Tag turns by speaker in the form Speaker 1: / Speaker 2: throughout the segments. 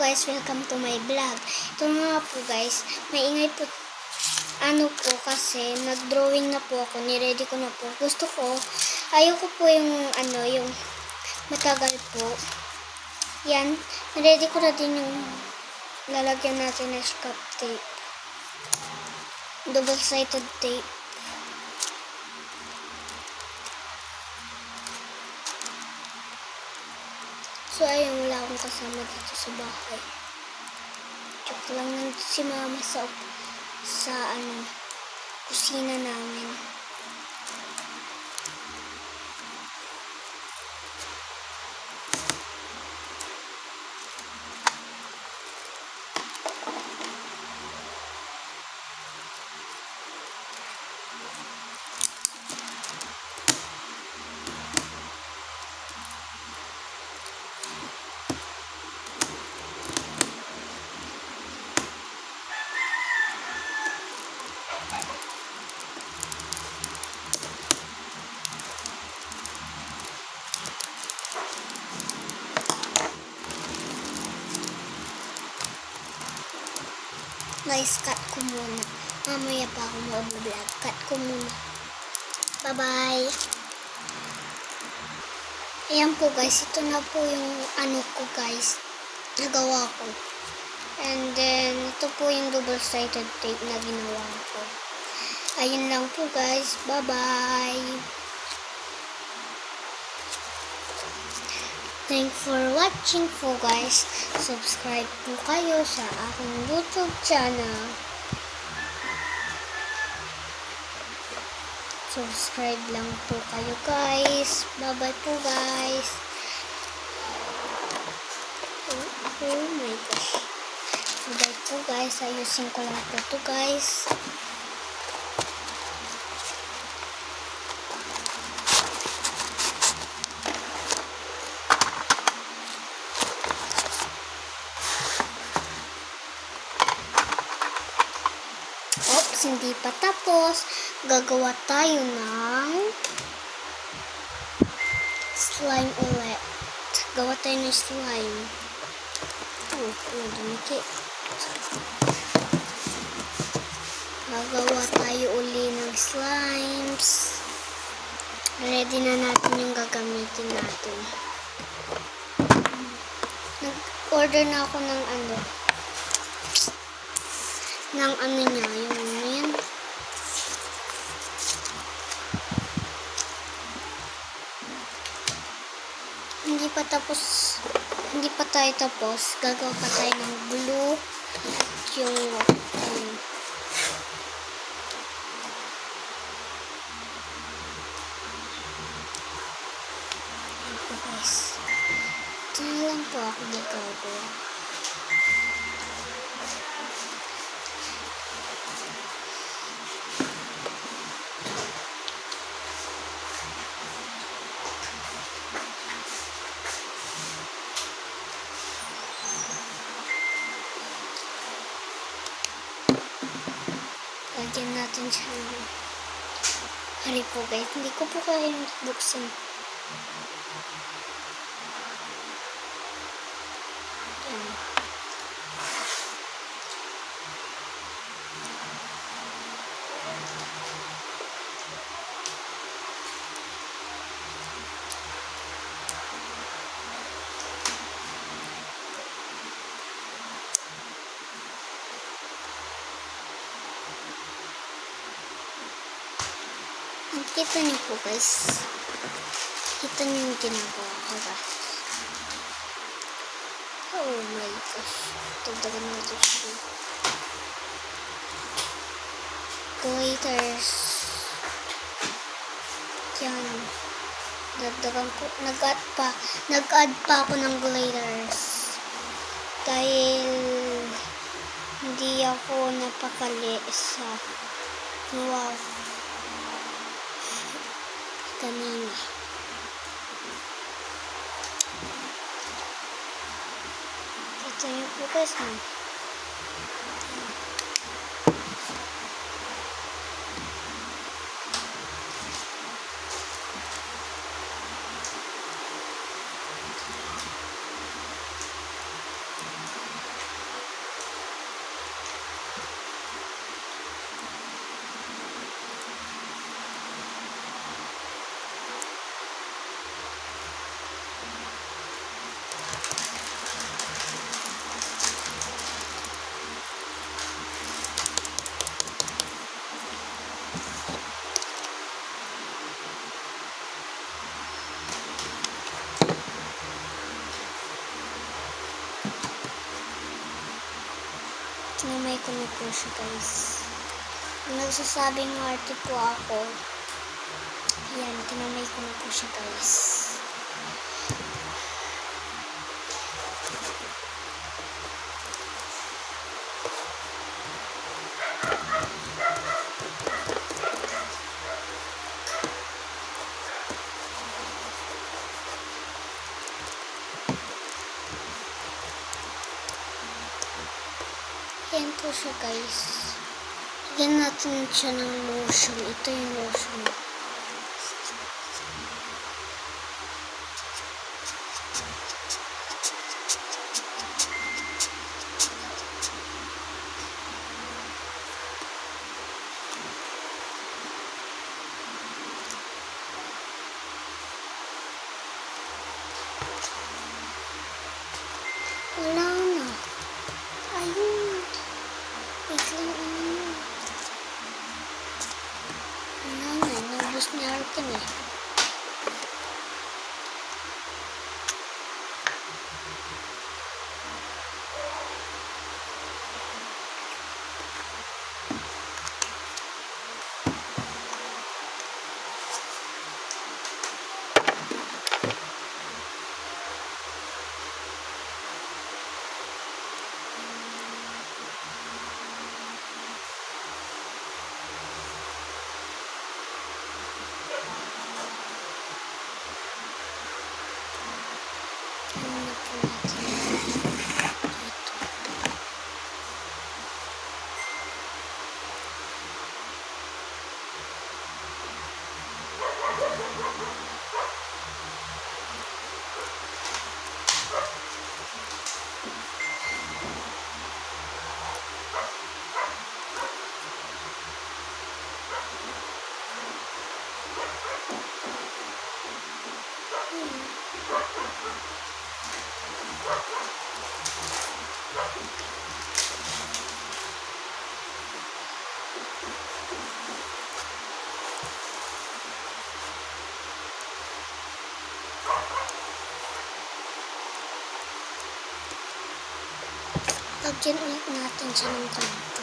Speaker 1: guys, welcome to my vlog. Ito nga po guys, maingay po kasi nag-drawing na po ako, ni-ready ko na po. Gusto ko, ayoko po yung yung matagal po. Yan, ni-ready ko na din yung lalagyan natin na scotch tape. Double-sided tape. So, ayun, wala akong kasama dito sa bahay. Joke lang, nandito si mama sa kusina namin. Guys, cut ko muna. Mamaya pa ako mag-vlog. Cut ko muna. Bye-bye. Ayan po guys. Ito na po yung ko guys. Nagawa ko. And then, ito po yung double-sided tape na ginawa ko. Ayun lang po guys. Bye-bye. Thanks for watching po guys. Subscribe po kayo sa aking YouTube channel. Subscribe lang po kayo guys. Bye-bye po guys. Oh my gosh. Bye-bye po guys. Ayusin ko lang po to guys. Hindi pa tapos, gagawa tayo ng slime ulit. Gawa tayo ng slime. Dumikit. Gagawa tayo uli ng slimes. Ready na natin yung gagamitin natin. Nag-order na ako ng niya, yung yan. Hindi pa tayo tapos. Gagawa pa tayo ng blue, yung guys. Ito na lang po ako gagawa. Lagyan natin siya ng hari po guys. Hindi ko po kaya buksan. Kita niyo po guys. Kita niyo yung ginagawa ko guys. Oh my gosh. Tagdagan natin siya. Glitters. Yan. Dagdagan po. Nag-add pa ako ng glitters. Dahil hindi ako napakali sa wow. Kanina. Ito yung focus mo. Tinamay ko na po siya, guys. Kung nagsasabing arte po ako, yan, tinamay ko na po siya, guys. Yan po siya, guys. Lagyan natin siya ng lotion. Ito yung lotion. Wala na. Ayun. Wait lang, ano. Wala na. Nabos na akin eh. Ano na po natin. Dito. Lagyan ulit natin siya ng ganito.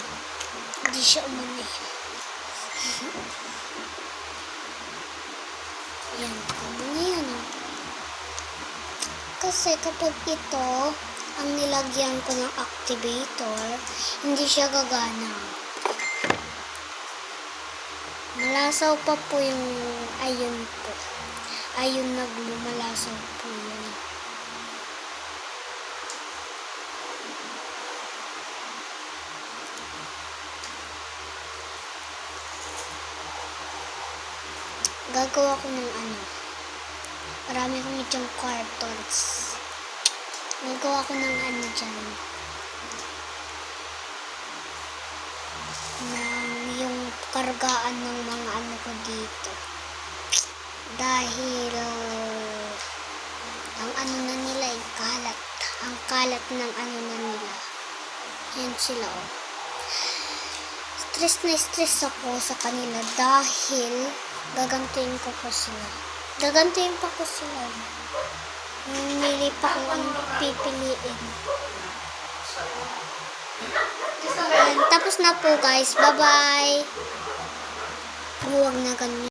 Speaker 1: Hindi siya umanay. Yan. Umanay yan. Kasi kapag ito, ang nilagyan ko ng activator, hindi siya gagana. Malasaw pa po yung ayun po. Ayun na glue, malasaw po yun. Gagawa ko ng ano. Marami akong itong cartons. Gagawa ko ng ano dyan. Ng yung kargaan ng mga ano ko dito. Dahil ang ano na nila ay kalat. Ang kalat ng ano na nila. Yan sila oh. Stress na stress ako sa kanila dahil gagantuin ko po sila. Gagantuin pa ko sila. Namili pa kung anong pipiliin. Tapos na po guys. Bye-bye. Huwag na ganyan.